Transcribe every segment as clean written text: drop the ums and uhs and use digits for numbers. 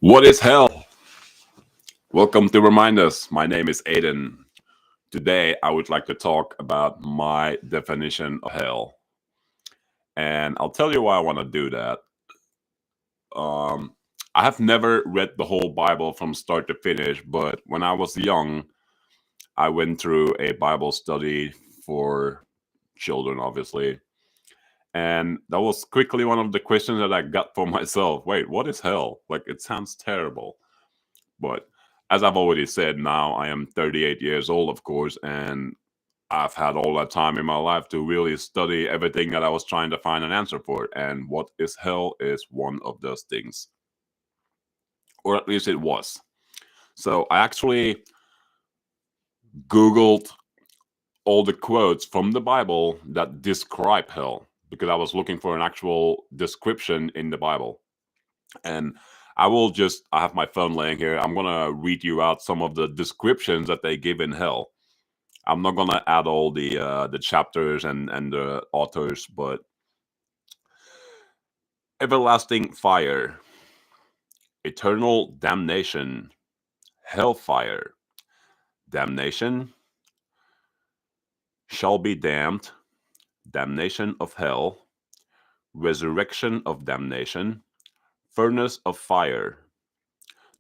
What is hell? Welcome to Remind Us. My name is Aiden. Today, I would like to talk about my definition of hell. And I'll tell you why I want to do that. Um, I have never read the whole Bible from start to finish, but when I was young, I went through a Bible study for children, obviously. And that was quickly one of the questions that I got for myself. Wait, what is hell? Like, it sounds terrible. But as I've already said, now I am 38 years old, of course, and I've had all that time in my life to really study everything that I was trying to find an answer for. And what is hell is one of those things, or at least it was. So I actually Googled all the quotes from the Bible that describe hell because I was looking for an actual description in the Bible. And I have my phone laying here. I'm going to read you out some of the descriptions that they give in hell. I'm not gonna add all the chapters and the authors, but everlasting fire, eternal damnation, hellfire, damnation, shall be damned, damnation of hell, resurrection of damnation, furnace of fire,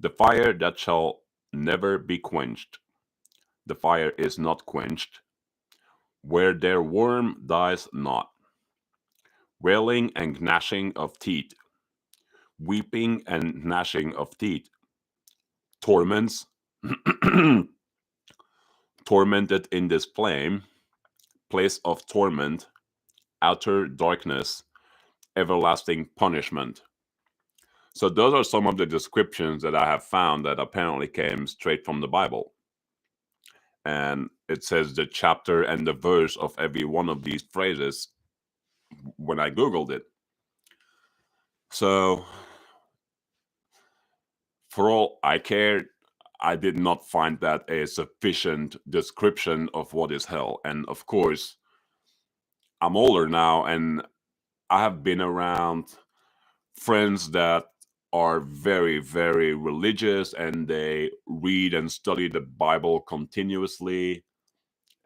the fire that shall never be quenched. The fire is not quenched, where their worm dies not, wailing and gnashing of teeth, weeping and gnashing of teeth, torments, tormented in this flame, place of torment, outer darkness, everlasting punishment. So, those are some of the descriptions that I have found that apparently came straight from the Bible. And it says the chapter and the verse of every one of these phrases when I Googled it. So, for all I cared, I did not find that a sufficient description of what is hell. And of course, I'm older now and I have been around friends that are very, very religious and they read and study the Bible continuously.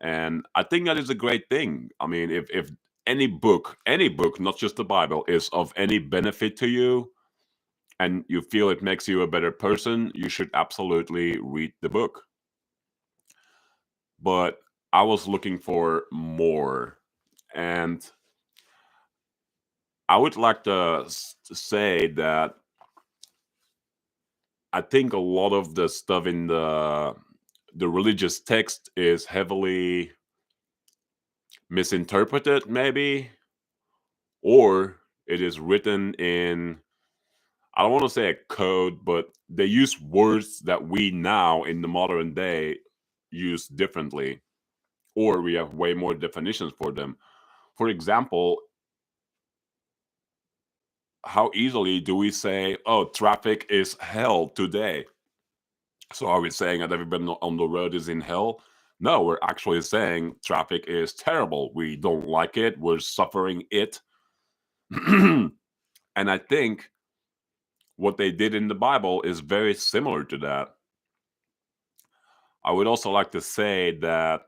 And I think that is a great thing. I mean, if any book, not just the Bible, is of any benefit to you and you feel it makes you a better person, you should absolutely read the book. But I was looking for more. And I would like to say that I think a lot of the stuff in the religious text is heavily misinterpreted, maybe, or it is written in, I don't want to say a code, but they use words that we now in the modern day use differently, or we have way more definitions for them. For example, how easily do we say, oh, traffic is hell today? So are we saying that everybody on the road is in hell? No, we're actually saying traffic is terrible. We don't like it. We're suffering it. And I think what they did in the Bible is very similar to that. I would also like to say that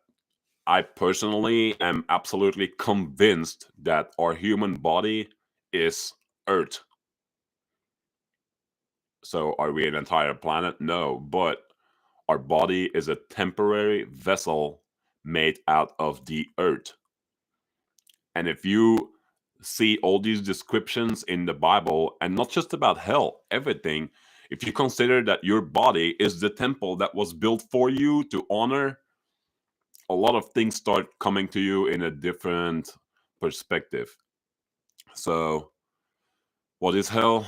I personally am absolutely convinced that our human body is Earth. So are we an entire planet? No, but our body is a temporary vessel made out of the earth. And if you see all these descriptions in the Bible, and not just about hell, everything, if you consider that your body is the temple that was built for you to honor, a lot of things start coming to you in a different perspective. So, what is hell?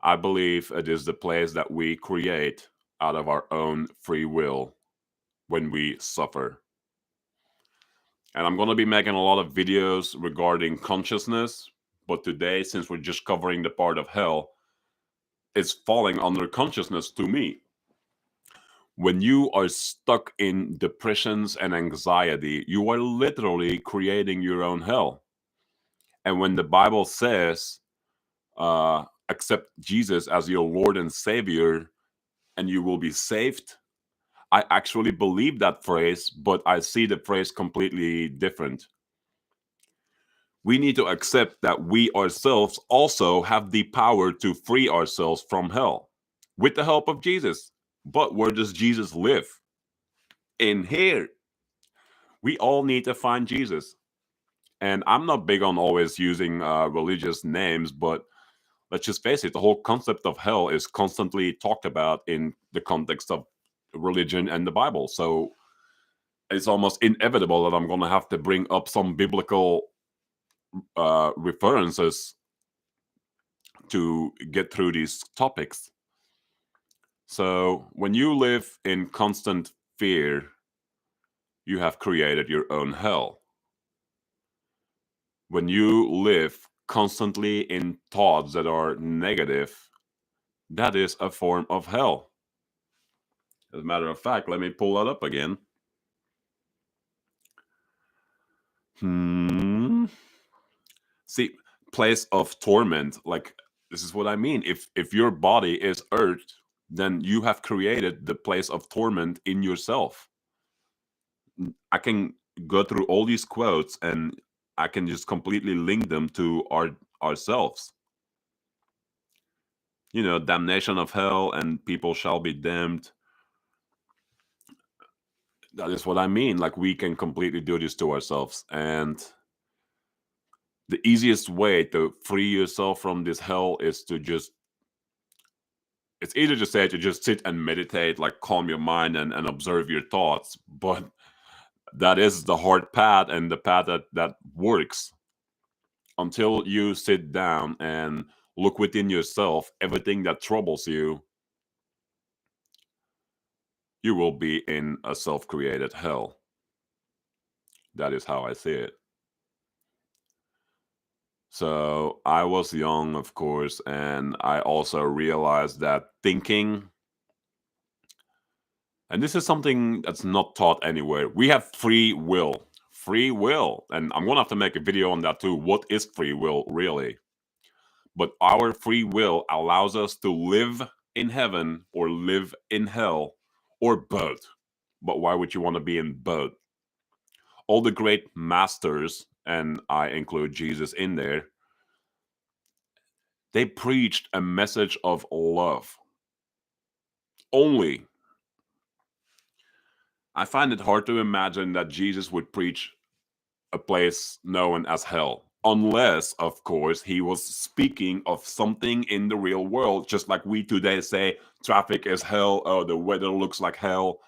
I believe it is the place that we create out of our own free will when we suffer. And I'm going to be making a lot of videos regarding consciousness. But today, since we're just covering the part of hell, it's falling under consciousness to me. When you are stuck in depressions and anxiety, you are literally creating your own hell. And when the Bible says accept Jesus as your Lord and Savior and you will be saved. I actually believe that phrase, but I see the phrase completely different. We need to accept that we ourselves also have the power to free ourselves from hell with the help of Jesus. But where does Jesus live? In here. We all need to find Jesus. And I'm not big on always using religious names, but let's just face it, the whole concept of hell is constantly talked about in the context of religion and the Bible. So it's almost inevitable that I'm going to have to bring up some biblical references to get through these topics. So when you live in constant fear, you have created your own hell. When you live constantly in thoughts that are negative, that is a form of hell. As a matter of fact, let me pull that up again. See, place of torment, like this is what I mean. If your body is earth, then you have created the place of torment in yourself. I can go through all these quotes and I can just completely link them to ourselves. You know, damnation of hell and people shall be damned. That is what I mean. Like we can completely do this to ourselves. And the easiest way to free yourself from this hell is to just, it's easy to say to just sit and meditate, like calm your mind and observe your thoughts. But that is the hard path and the path that works. Until you sit down and look within yourself, everything that troubles you, you will be in a self-created hell. That is how I see it. So I was young, of course, and I also realized that thinking, and this is something that's not taught anywhere, we have free will. Free will. And I'm going to have to make a video on that too. What is free will really? But our free will allows us to live in heaven or live in hell or both. But why would you want to be in both? All the great masters, and I include Jesus in there, they preached a message of love only. I find it hard to imagine that Jesus would preach a place known as hell. Unless, of course, he was speaking of something in the real world, just like we today say traffic is hell or the weather looks like hell.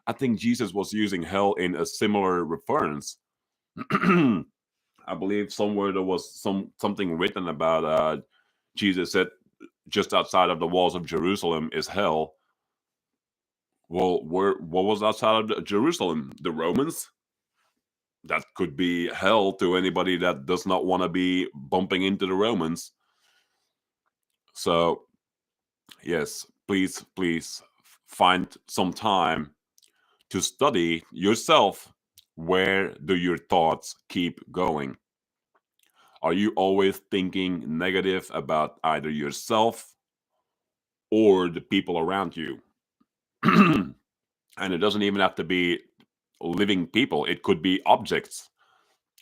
I think Jesus was using hell in a similar reference. I believe somewhere there was something written about Jesus said just outside of the walls of Jerusalem is hell. Well, what was outside of Jerusalem? The Romans? That could be hell to anybody that does not want to be bumping into the Romans. So, yes, please find some time to study yourself. Where do your thoughts keep going? Are you always thinking negative about either yourself or the people around you? And it doesn't even have to be living people, it could be objects.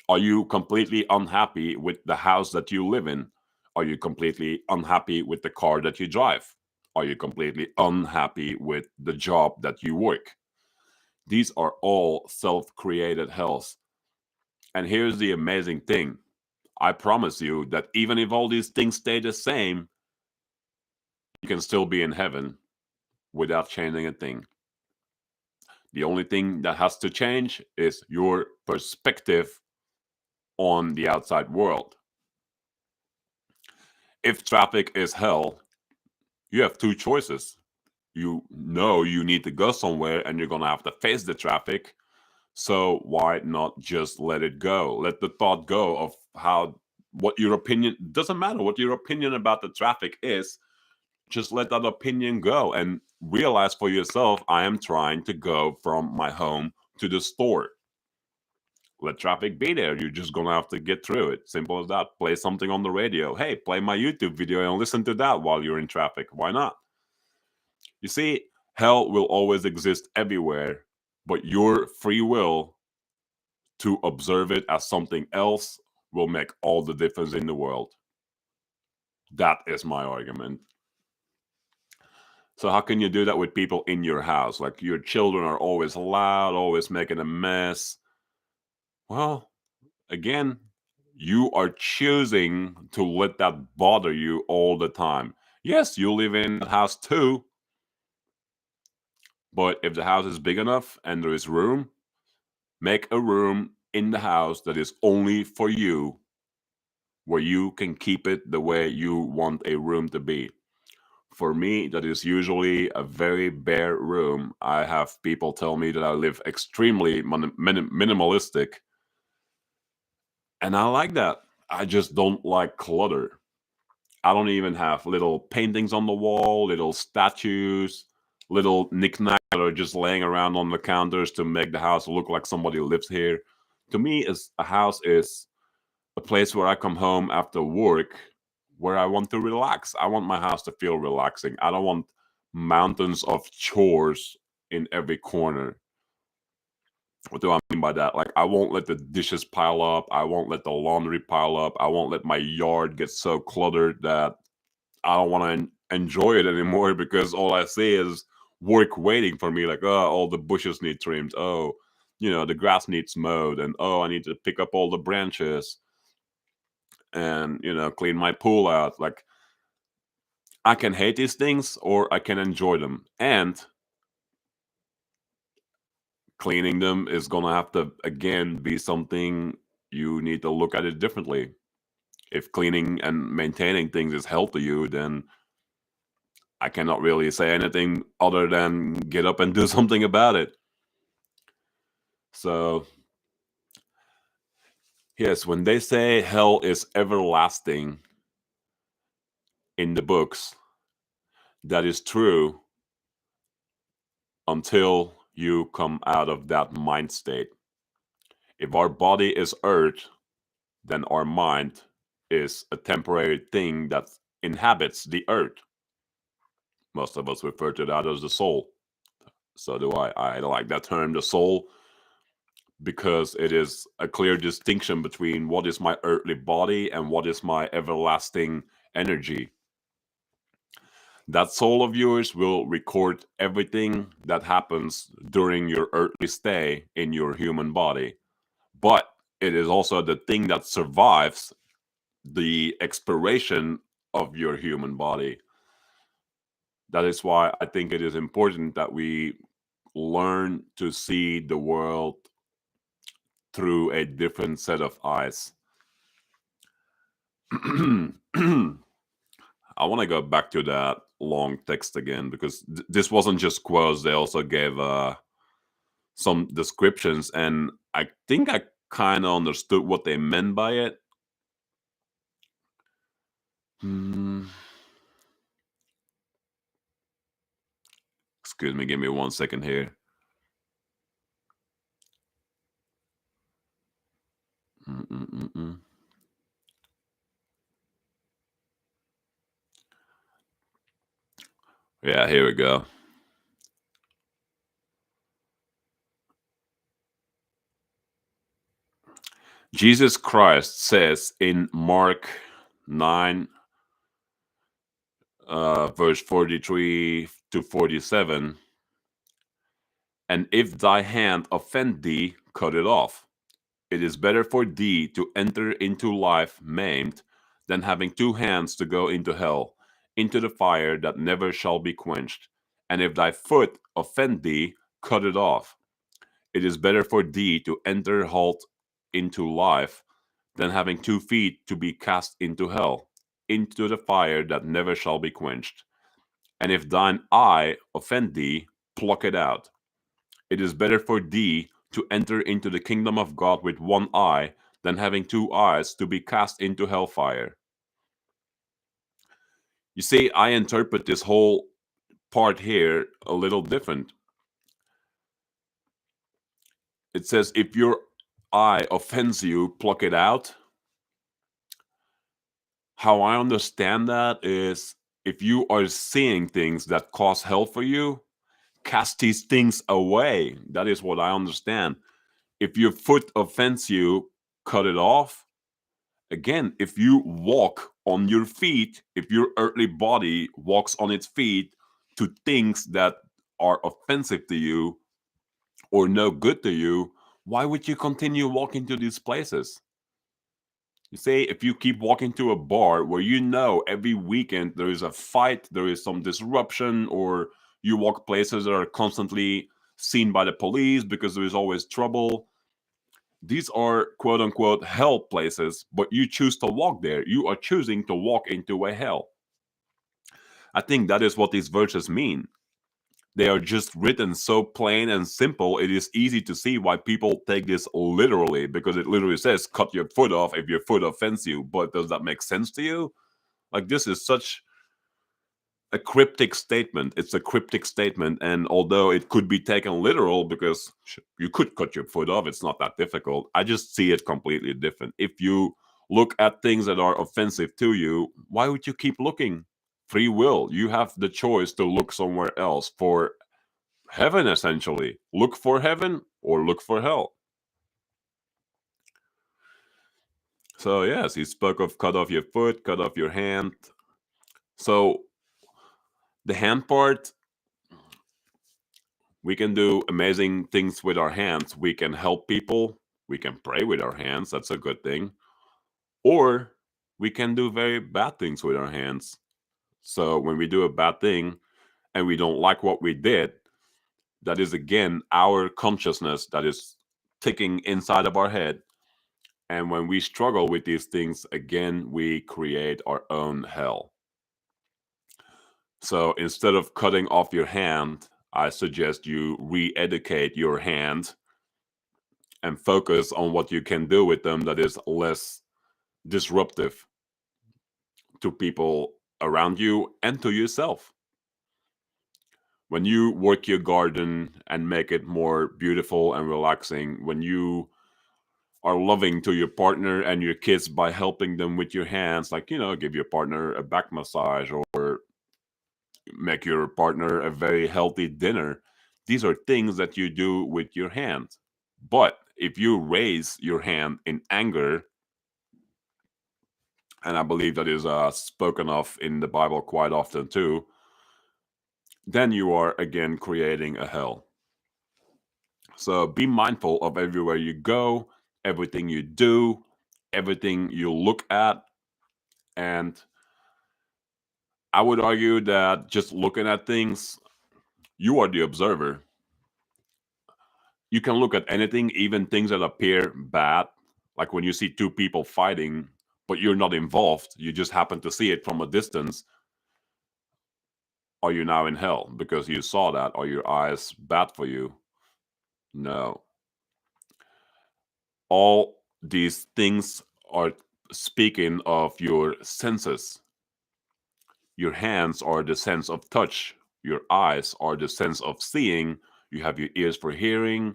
Are you completely unhappy with the house that you live in? Are you completely unhappy with the car that you drive? Are you completely unhappy with the job that you work? These are all self created hells. And here's the amazing thing, I promise you that even if all these things stay the same, you can still be in heaven without changing a thing. The only thing that has to change is your perspective on the outside world. If traffic is hell, you have two choices. You know you need to go somewhere and you're going to have to face the traffic. So why not just let it go? Let the thought go of what your opinion, doesn't matter what your opinion about the traffic is. Just let that opinion go and realize for yourself, I am trying to go from my home to the store. let traffic be there. You're just gonna have to get through it. Simple as that. Play something on the radio. Hey, play my YouTube video and listen to that while you're in traffic. Why not? You see, hell will always exist everywhere, but your free will to observe it as something else will make all the difference in the world. That is my argument. So how can you do that with people in your house? Like your children are always loud, always making a mess. Well, again, you are choosing to let that bother you all the time. Yes, you live in that house too, but if the house is big enough and there is room, make a room in the house that is only for you, where you can keep it the way you want a room to be. For me, that is usually a very bare room. I have people tell me that I live extremely minimalistic, and I like that. I just don't like clutter. I don't even have little paintings on the wall, little statues, little knickknacks that are just laying around on the counters to make the house look like somebody lives here. To me, is a house is a place where I come home after work, where I want to relax. I want my house to feel relaxing. I don't want mountains of chores in every corner. What do I mean by that? Like, I won't let the dishes pile up. I won't let the laundry pile up. I won't let my yard get so cluttered that I don't want to enjoy it anymore because all I see is work waiting for me. Like, oh, all the bushes need trimmed. Oh, the grass needs mowed. And oh, I need to pick up all the branches and, clean my pool out. Like, I can hate these things or I can enjoy them. And cleaning them is going to have to, again, be something you need to look at it differently. If cleaning and maintaining things is hell to you, then I cannot really say anything other than get up and do something about it. So, yes, when they say hell is everlasting in the books, that is true until you come out of that mind state. If our body is earth, then our mind is a temporary thing that inhabits the earth. Most of us refer to that as the soul. So do I. I like that term, the soul, because it is a clear distinction between what is my earthly body and what is my everlasting energy. That soul of yours will record everything that happens during your earthly stay in your human body. But it is also the thing that survives the expiration of your human body. That is why I think it is important that we learn to see the world through a different set of eyes. I want to go back to that long text again because this wasn't just quotes, they also gave some descriptions, and I think I kind of understood what they meant by it. Hmm. Excuse me, give me 1 second here. Mm-mm-mm-mm. Yeah, here we go. Jesus Christ says in Mark 9, verse 43 to 47, and if thy hand offend thee, cut it off. It is better for thee to enter into life maimed than having two hands to go into hell, into the fire that never shall be quenched. And if thy foot offend thee, cut it off. It is better for thee to enter halt into life than having 2 feet to be cast into hell, into the fire that never shall be quenched. And if thine eye offend thee, pluck it out. It is better for thee to enter into the kingdom of God with one eye than having 2 eyes to be cast into hellfire. You see, I interpret this whole part here a little different. It says, if your eye offends you, pluck it out. How I understand that is, if you are seeing things that cause hell for you, cast these things away. That is what I understand. If your foot offends you, cut it off. Again, if you walk on your feet, if your earthly body walks on its feet to things that are offensive to you or no good to you, why would you continue walking to these places? You say, if you keep walking to a bar where you know every weekend there is a fight, there is some disruption, or you walk places that are constantly seen by the police because there is always trouble, these are quote unquote hell places, but you choose to walk there. You are choosing to walk into a hell. I think that is what these verses mean. They are just written so plain and simple, it is easy to see why people take this literally, because it literally says, cut your foot off if your foot offends you. But does that make sense to you? Like, this is such a cryptic statement. It's a cryptic statement. And although it could be taken literal, because you could cut your foot off, it's not that difficult. I just see it completely different. If you look at things that are offensive to you, why would you keep looking? Free will. You have the choice to look somewhere else for heaven, essentially. Look for heaven or look for hell. So, yes, he spoke of cut off your foot, cut off your hand. So, the hand part, we can do amazing things with our hands. We can help people. We can pray with our hands. That's a good thing. Or we can do very bad things with our hands. So when we do a bad thing and we don't like what we did, that is again our consciousness that is ticking inside of our head. And when we struggle with these things, again, we create our own hell. So instead of cutting off your hand, I suggest you re-educate your hand and focus on what you can do with them that is less disruptive to people around you and to yourself. When you work your garden and make it more beautiful and relaxing, when you are loving to your partner and your kids by helping them with your hands, like, give your partner a back massage or make your partner a very healthy dinner. These are things that you do with your hand. But if you raise your hand in anger, and I believe that is spoken of in the Bible quite often too, then you are again creating a hell. So be mindful of everywhere you go, everything you do, everything you look at. And I would argue that just looking at things, you are the observer. You can look at anything, even things that appear bad, like when you see two people fighting, but you're not involved, you just happen to see it from a distance. Are you now in hell because you saw that? Are your eyes bad for you? No. All these things are speaking of your senses. Your hands are the sense of touch. Your eyes are the sense of seeing. You have your ears for hearing,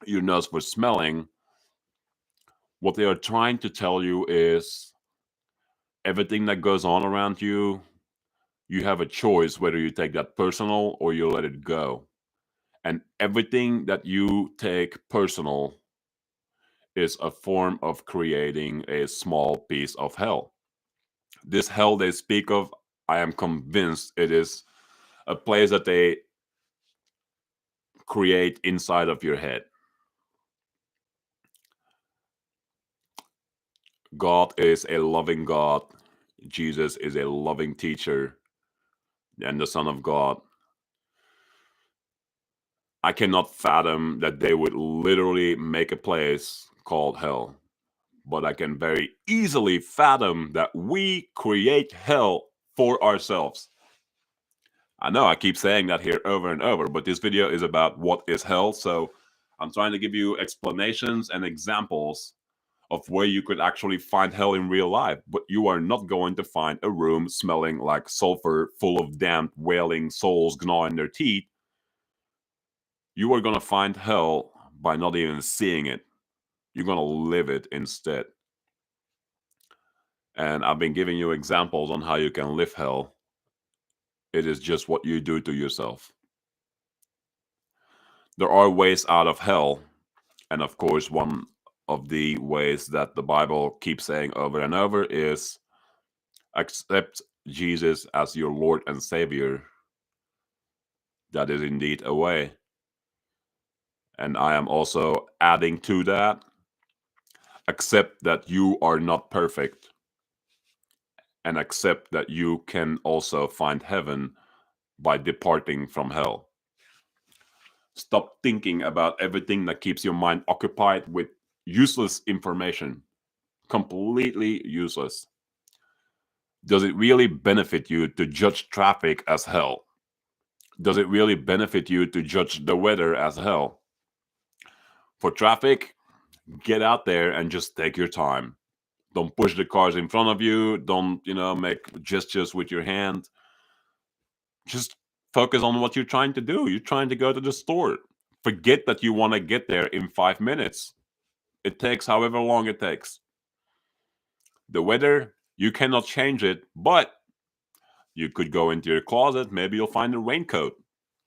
your nose for smelling. What they are trying to tell you is everything that goes on around you, you have a choice whether you take that personal or you let it go. And everything that you take personal is a form of creating a small piece of hell. This hell they speak of, I am convinced it is a place that they create inside of your head. God is a loving God. Jesus is a loving teacher and the Son of God. I cannot fathom that they would literally make a place called hell. But I can very easily fathom that we create hell for ourselves. I know I keep saying that here over and over, but this video is about what is hell. So I'm trying to give you explanations and examples of where you could actually find hell in real life. But you are not going to find a room smelling like sulfur, full of damned, wailing souls gnawing their teeth. You are going to find hell by not even seeing it. You're going to live it instead. And I've been giving you examples on how you can live hell. It is just what you do to yourself. There are ways out of hell. And of course, one of the ways that the Bible keeps saying over and over is accept Jesus as your Lord and Savior. That is indeed a way. And I am also adding to that, accept that you are not perfect, and accept that you can also find heaven by departing from hell. Stop thinking about everything that keeps your mind occupied with useless information. Completely useless. Does it really benefit you to judge traffic as hell? Does it really benefit you to judge the weather as hell? For traffic, get out there and just take your time. Don't push the cars in front of you. Don't, make gestures with your hand. Just focus on what you're trying to do. You're trying to go to the store. Forget that you want to get there in 5 minutes. It takes however long it takes. The weather, you cannot change it, but you could go into your closet. Maybe you'll find a raincoat.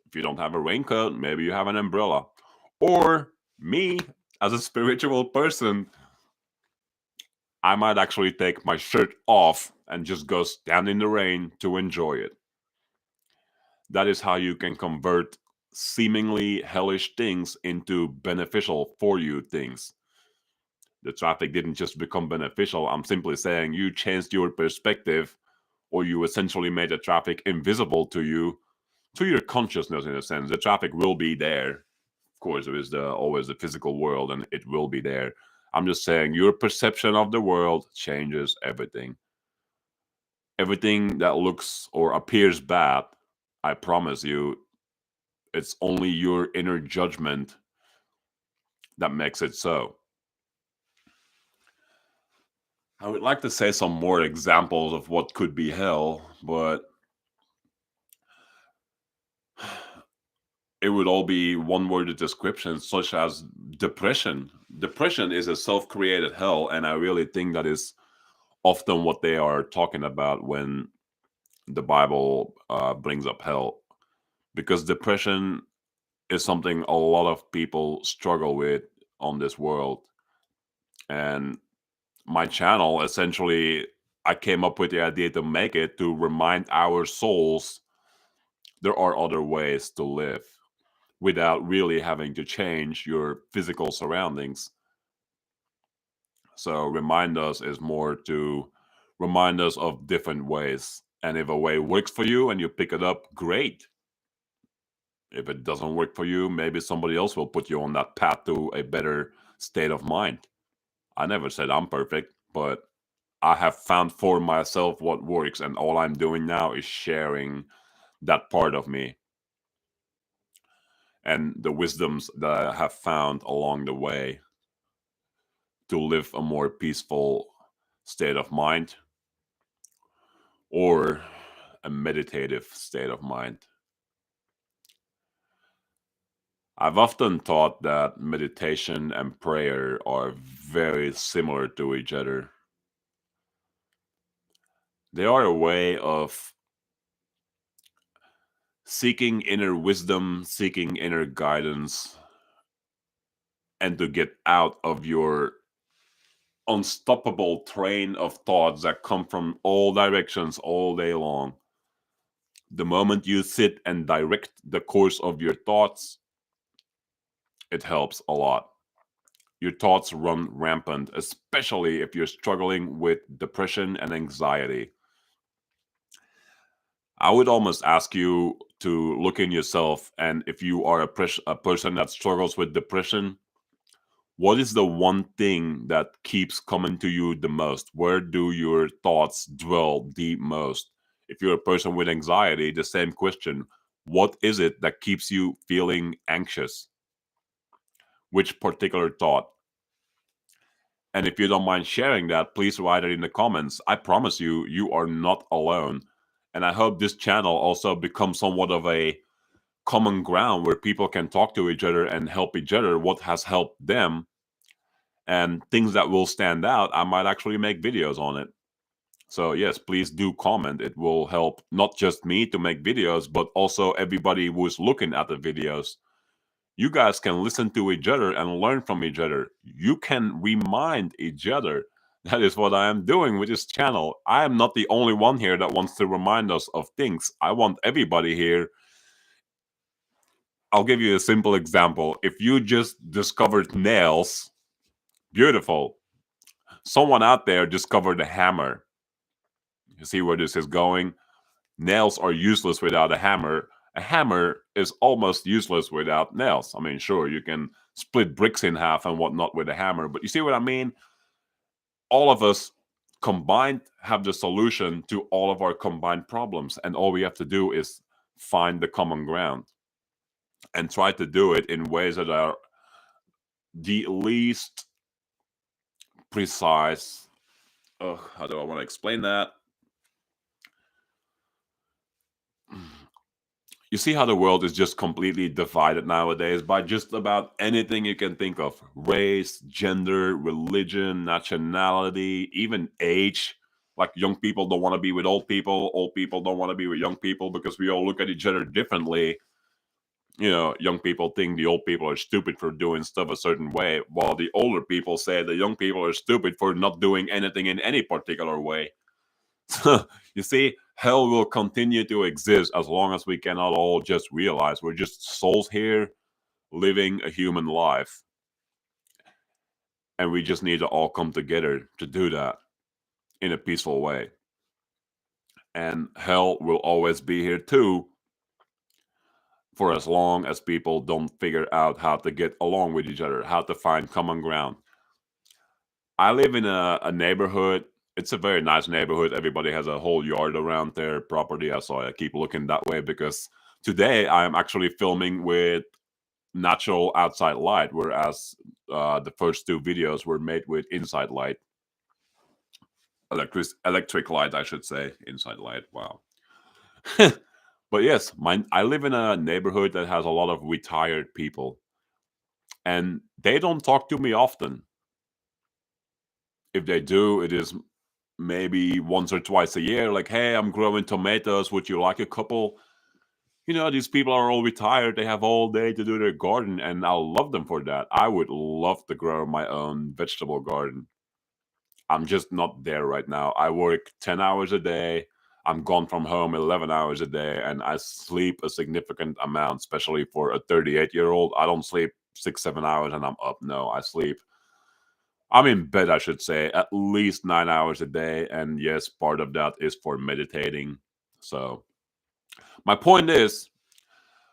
If you don't have a raincoat, maybe you have an umbrella. Or me, as a spiritual person, I might actually take my shirt off and just go stand in the rain to enjoy it. That is how you can convert seemingly hellish things into beneficial for you things. The traffic didn't just become beneficial. I'm simply saying you changed your perspective, or you essentially made the traffic invisible to you, to your consciousness in a sense. The traffic will be there. Of course, there is always the physical world, and it will be there. I'm just saying your perception of the world changes everything. Everything that looks or appears bad, I promise you, it's only your inner judgment that makes it so. I would like to say some more examples of what could be hell, but it would all be one word descriptions, such as depression. Depression is a self created hell, and I really think that is often what they are talking about when the Bible brings up hell. Because depression is something a lot of people struggle with on this world. And my channel, essentially, I came up with the idea to make it to remind our souls there are other ways to live without really having to change your physical surroundings. So remind us is more to remind us of different ways. And if a way works for you and you pick it up, great. If it doesn't work for you, maybe somebody else will put you on that path to a better state of mind. I never said I'm perfect, but I have found for myself what works, and all I'm doing now is sharing that part of me and the wisdoms that I have found along the way to live a more peaceful state of mind or a meditative state of mind. I've often thought that meditation and prayer are very similar to each other. They are a way of seeking inner wisdom, seeking inner guidance, and to get out of your unstoppable train of thoughts that come from all directions all day long. The moment you sit and direct the course of your thoughts, it helps a lot. Your thoughts run rampant, especially if you're struggling with depression and anxiety. I would almost ask you to look in yourself, and if you are a person that struggles with depression, what is the one thing that keeps coming to you the most? Where do your thoughts dwell the most? If you're a person with anxiety, the same question. What is it that keeps you feeling anxious? Which particular thought? And if you don't mind sharing that, please write it in the comments. I promise you, you are not alone. And I hope this channel also becomes somewhat of a common ground where people can talk to each other and help each other what has helped them. and things that will stand out, I might actually make videos on it. So yes, please do comment. It will help not just me to make videos, but also everybody who's looking at the videos. You guys can listen to each other and learn from each other. You can remind each other. That is what I am doing with this channel. I am not the only one here that wants to remind us of things. I want everybody here. I'll give you a simple example. If you just discovered nails, beautiful. Someone out there discovered a hammer. You see where this is going? Nails are useless without a hammer. A hammer is almost useless without nails. I mean, sure, you can split bricks in half and whatnot with a hammer, but you see what I mean? All of us combined have the solution to all of our combined problems, and all we have to do is find the common ground and try to do it in ways that are the least precise. How do I want to explain that? You see how the world is just completely divided nowadays by just about anything you can think of: race, gender, religion, nationality, even age. Like, young people don't want to be with old people don't want to be with young people because we all look at each other differently. Young people think the old people are stupid for doing stuff a certain way, while the older people say the young people are stupid for not doing anything in any particular way. You see, hell will continue to exist as long as we cannot all just realize we're just souls here living a human life. And we just need to all come together to do that in a peaceful way. And hell will always be here too, for as long as people don't figure out how to get along with each other, how to find common ground. I live in a neighborhood. It's a very nice neighborhood. Everybody has a whole yard around their property. So I keep looking that way because today I am actually filming with natural outside light, whereas the first two videos were made with inside light, electric light, I should say, inside light. Wow. But yes, I live in a neighborhood that has a lot of retired people, and they don't talk to me often. If they do, it is maybe once or twice a year, like, hey, I'm growing tomatoes, would you like a couple? These people are all retired, they have all day to do their garden, and I'll love them for that. I would love to grow my own vegetable garden. I'm just not there right now. I work 10 hours a day. I'm gone from home 11 hours a day, and I sleep a significant amount, especially for a 38-year-old. I don't sleep 6, 7 hours and I'm up. No, I'm in bed, I should say, at least 9 hours a day. And yes, part of that is for meditating. So, my point is,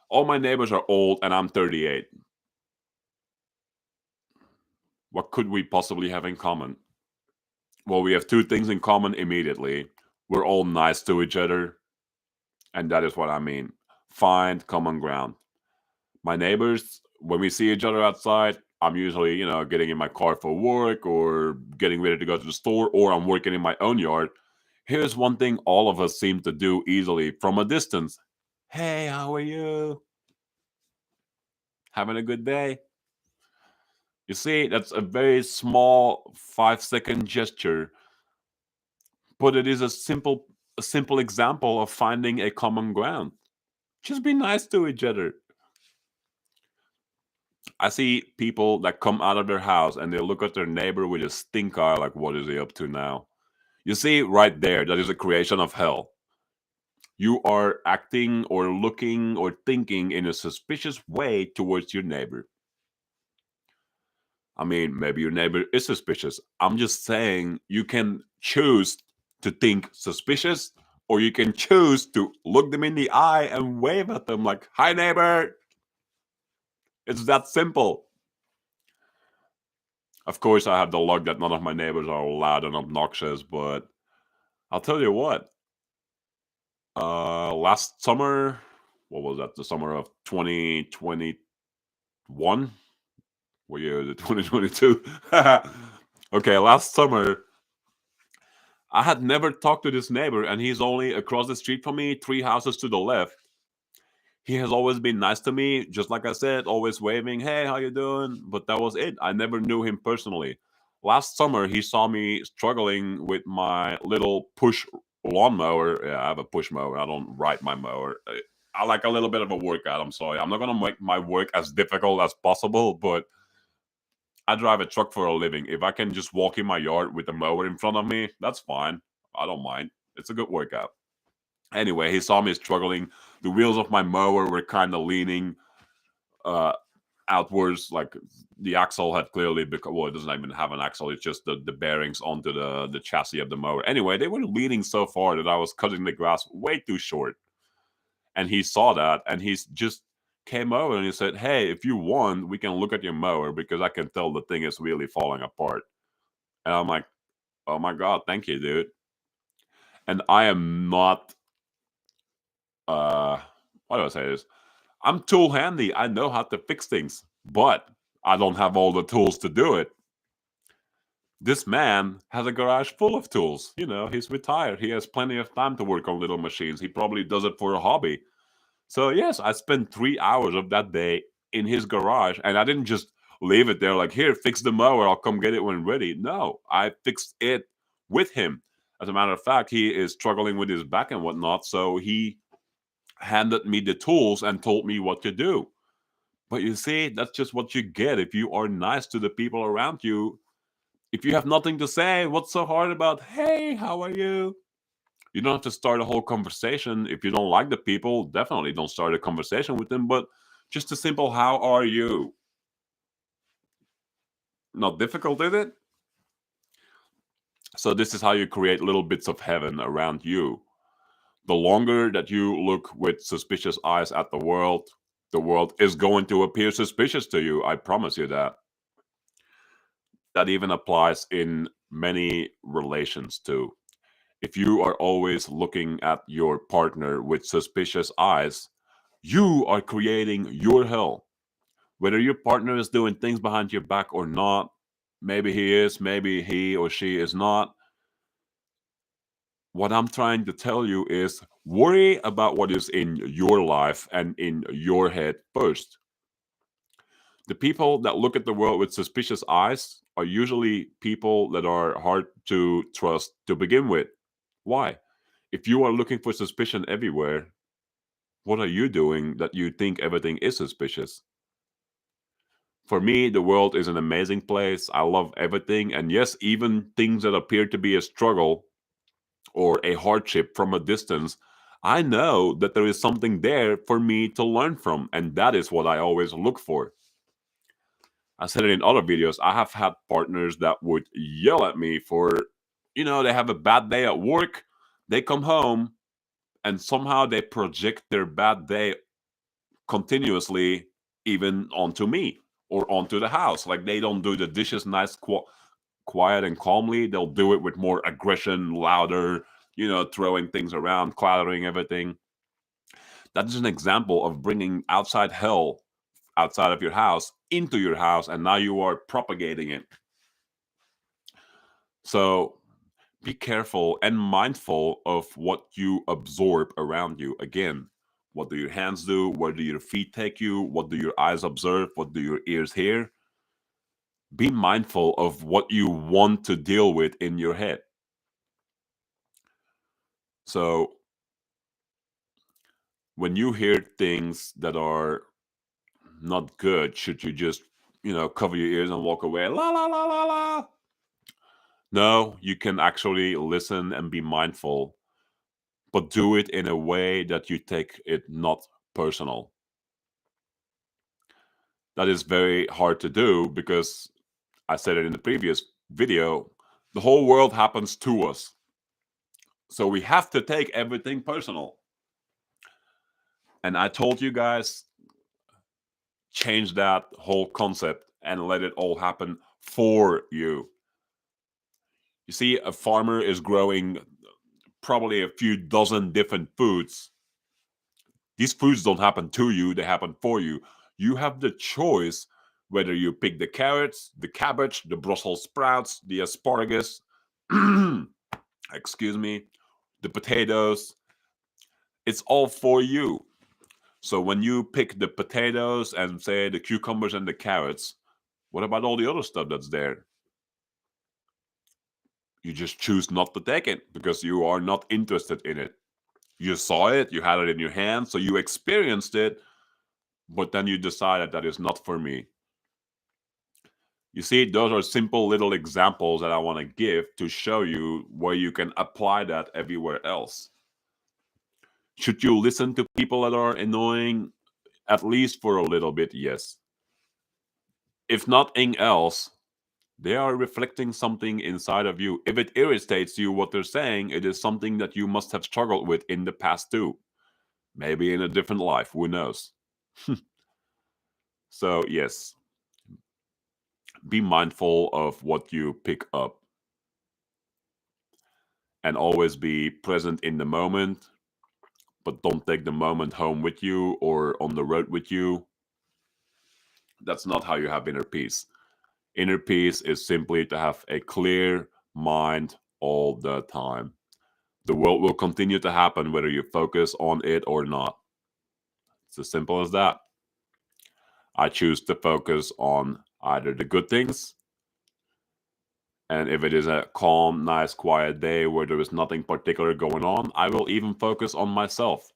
all my neighbors are old and I'm 38. What could we possibly have in common? Well, we have two things in common immediately. We're all nice to each other. And that is what I mean. Find common ground. My neighbors, when we see each other outside, I'm usually, getting in my car for work or getting ready to go to the store, or I'm working in my own yard. Here's one thing all of us seem to do easily from a distance. Hey, how are you? Having a good day? You see, that's a very small 5-second gesture, but it is a simple example of finding a common ground. Just be nice to each other. I see people that come out of their house and they look at their neighbor with a stink eye, like, what is he up to now? You see, right there, that is a creation of hell. You are acting or looking or thinking in a suspicious way towards your neighbor. I mean, maybe your neighbor is suspicious. I'm just saying you can choose to think suspicious, or you can choose to look them in the eye and wave at them like, hi, neighbor. It's that simple. Of course, I have the luck that none of my neighbors are loud and obnoxious, but I'll tell you what. Last summer, what was that? The summer of 2021? What year is it? 2022? Okay, last summer, I had never talked to this neighbor, and he's only across the street from me, 3 houses to the left. He has always been nice to me, just like I said, always waving, "Hey, how you doing?" But that was it. I never knew him personally. Last summer, he saw me struggling with my little push lawnmower. Yeah, I have a push mower. I don't ride my mower. I like a little bit of a workout. I'm sorry. I'm not gonna make my work as difficult as possible, but I drive a truck for a living. If I can just walk in my yard with a mower in front of me, that's fine. I don't mind. It's a good workout. Anyway, he saw me struggling. The wheels of my mower were kind of leaning uh, outwards, like the axle had clearly become, well, it doesn't even have an axle. It's just the bearings onto the chassis of the mower. Anyway, they were leaning so far that I was cutting the grass way too short. And he saw that, and he's just came over and he said, "Hey, if you want, we can look at your mower because I can tell the thing is really falling apart." And I'm like, "Oh my god, thank you, dude." And I am not uh what do I say this? I'm tool handy. I know how to fix things, but I don't have all the tools to do it. This man has a garage full of tools. He's retired. He has plenty of time to work on little machines. He probably does it for a hobby. So, yes, I spent 3 hours of that day in his garage, and I didn't just leave it there like, "Here, fix the mower. I'll come get it when ready." No, I fixed it with him. As a matter of fact, he is struggling with his back and whatnot. So he handed me the tools and told me what to do. But you see, that's just what you get if you are nice to the people around you. If you have nothing to say, what's so hard about, "Hey, how are you?" You don't have to start a whole conversation. If you don't like the people, definitely don't start a conversation with them. But just a simple, "How are you?" Not difficult, is it? So, this is how you create little bits of heaven around you. The longer that you look with suspicious eyes at the world is going to appear suspicious to you. I promise you that. That even applies in many relations too. If you are always looking at your partner with suspicious eyes, you are creating your hell. Whether your partner is doing things behind your back or not, maybe he is, maybe he or she is not. What I'm trying to tell you is worry about what is in your life and in your head first. The people that look at the world with suspicious eyes are usually people that are hard to trust to begin with. Why? If you are looking for suspicion everywhere, what are you doing that you think everything is suspicious? For me, the world is an amazing place. I love everything. And yes, even things that appear to be a struggle or a hardship from a distance, I know that there is something there for me to learn from. And that is what I always look for. I said it in other videos. I have had partners that would yell at me for, they have a bad day at work. They come home and somehow they project their bad day continuously even onto me or onto the house. Like they don't do the dishes nice, quiet and calmly. They'll do it with more aggression, louder, throwing things around, clattering everything. That is an example of bringing outside hell outside of your house into your house, and now you are propagating it. So be careful and mindful of what you absorb around you. Again, what do your hands do? Where do your feet take you? What do your eyes observe? What do your ears hear? Be mindful of what you want to deal with in your head. So when you hear things that are not good, should you just, cover your ears and walk away? La la la la la. No, you can actually listen and be mindful, but do it in a way that you take it not personal. That is very hard to do because I said it in the previous video, the whole world happens to us. So we have to take everything personal. And I told you guys, change that whole concept and let it all happen for you. You see, a farmer is growing probably a few dozen different foods. These foods don't happen to you, they happen for you. You have the choice whether you pick the carrots, the cabbage, the Brussels sprouts, the asparagus, excuse me, the potatoes. It's all for you. So when you pick the potatoes and say the cucumbers and the carrots, what about all the other stuff that's there? You just choose not to take it because you are not interested in it. You saw it, you had it in your hand, so you experienced it, but then you decided that it's not for me. You see, those are simple little examples that I want to give to show you where you can apply that everywhere else. Should you listen to people that are annoying? At least for a little bit, yes. If nothing else, they are reflecting something inside of you. If it irritates you what they're saying, it is something that you must have struggled with in the past too. Maybe in a different life, who knows? So, yes, be mindful of what you pick up and always be present in the moment, but don't take the moment home with you or on the road with you. That's not how you have inner peace. Inner peace is simply to have a clear mind all the time. The world will continue to happen whether you focus on it or not. It's as simple as that. I choose to focus on either the good things, and if it is a calm, nice, quiet day where there is nothing particular going on, I will even focus on myself.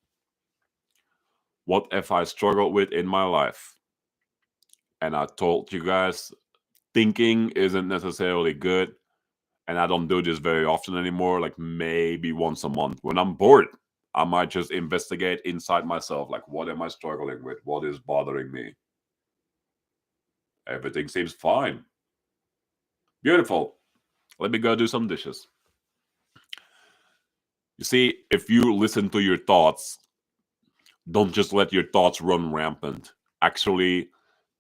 What if I struggled with in my life? And I told you guys, thinking isn't necessarily good. And I don't do this very often anymore, like maybe once a month. When I'm bored, I might just investigate inside myself, like what am I struggling with? What is bothering me? Everything seems fine. Beautiful. Let me go do some dishes. You see, if you listen to your thoughts, don't just let your thoughts run rampant. Actually,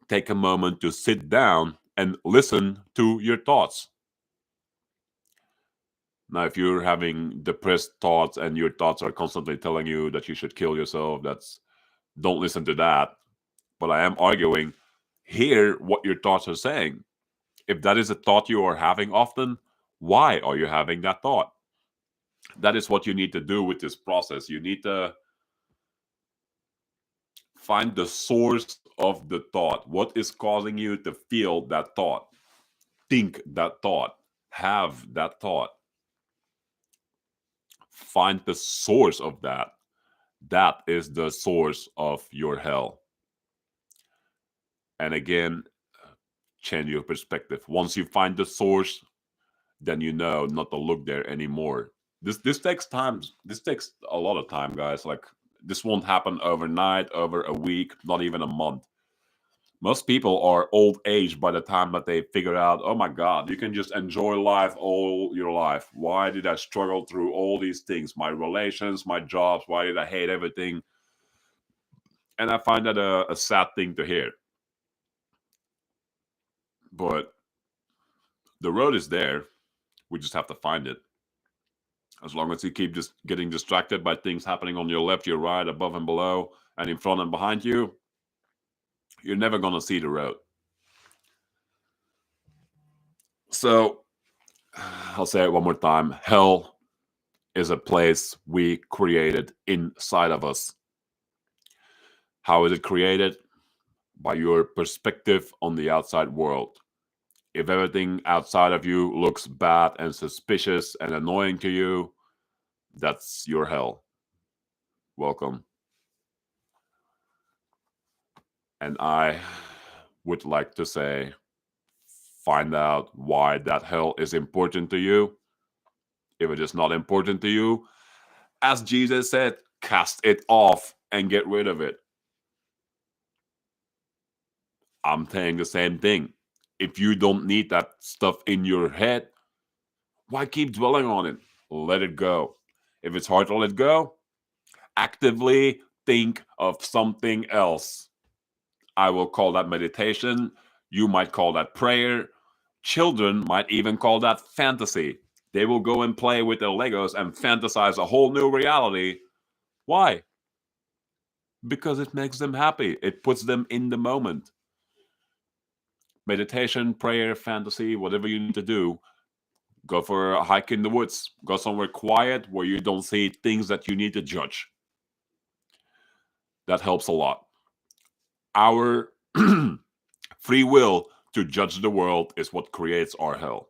take a moment to sit down and listen to your thoughts. Now, if you're having depressed thoughts and your thoughts are constantly telling you that you should kill yourself, don't listen to that. But I am arguing, hear what your thoughts are saying. If that is a thought you are having often, why are you having that thought? That is what you need to do with this process. You need to find the source of the thought. What is causing you to feel that thought? Think that thought. Have that thought. Find the source of that. That is the source of your hell. And again, change your perspective. Once you find the source, then you know not to look there anymore. This takes time. This takes a lot of time, guys. Like this won't happen overnight, over a week, not even a month. Most people are old age by the time that they figure out, oh my God, you can just enjoy life all your life. Why did I struggle through all these things? My relations, my jobs, why did I hate everything? And I find that a sad thing to hear. But the road is there. We just have to find it. As long as you keep just getting distracted by things happening on your left, your right, above and below, and in front and behind you, you're never going to see the road. So I'll say it one more time. Hell is a place we created inside of us. How is it created? By your perspective on the outside world. If everything outside of you looks bad and suspicious and annoying to you, that's your hell. Welcome. And I would like to say, find out why that hell is important to you. If it is not important to you, as Jesus said, cast it off and get rid of it. I'm saying the same thing. If you don't need that stuff in your head, why keep dwelling on it? Let it go. If it's hard to let go, actively think of something else. I will call that meditation. You might call that prayer. Children might even call that fantasy. They will go and play with their Legos and fantasize a whole new reality. Why? Because it makes them happy. It puts them in the moment. Meditation, prayer, fantasy, whatever you need to do, go for a hike in the woods. Go somewhere quiet where you don't see things that you need to judge. That helps a lot. Our free will to judge the world is what creates our hell.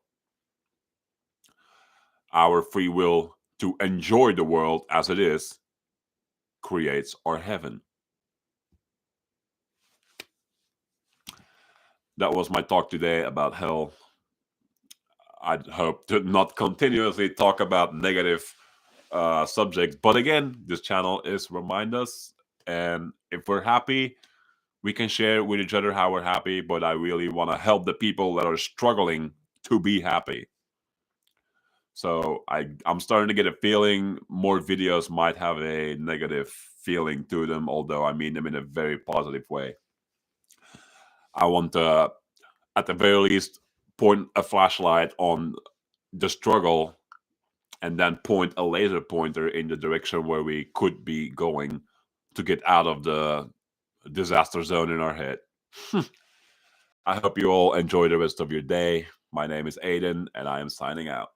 Our free will to enjoy the world as it is creates our heaven. That was my talk today about hell. I hope to not continuously talk about negative subjects, but again, this channel is remind us, and if we're happy, we can share with each other how we're happy. But I really want to help the people that are struggling to be happy. So I'm starting to get a feeling more videos might have a negative feeling to them, although I mean them in a very positive way. I want to, at the very least, point a flashlight on the struggle and then point a laser pointer in the direction where we could be going to get out of the disaster zone in our head. I hope you all enjoy the rest of your day. My name is Aiden, and I am signing out.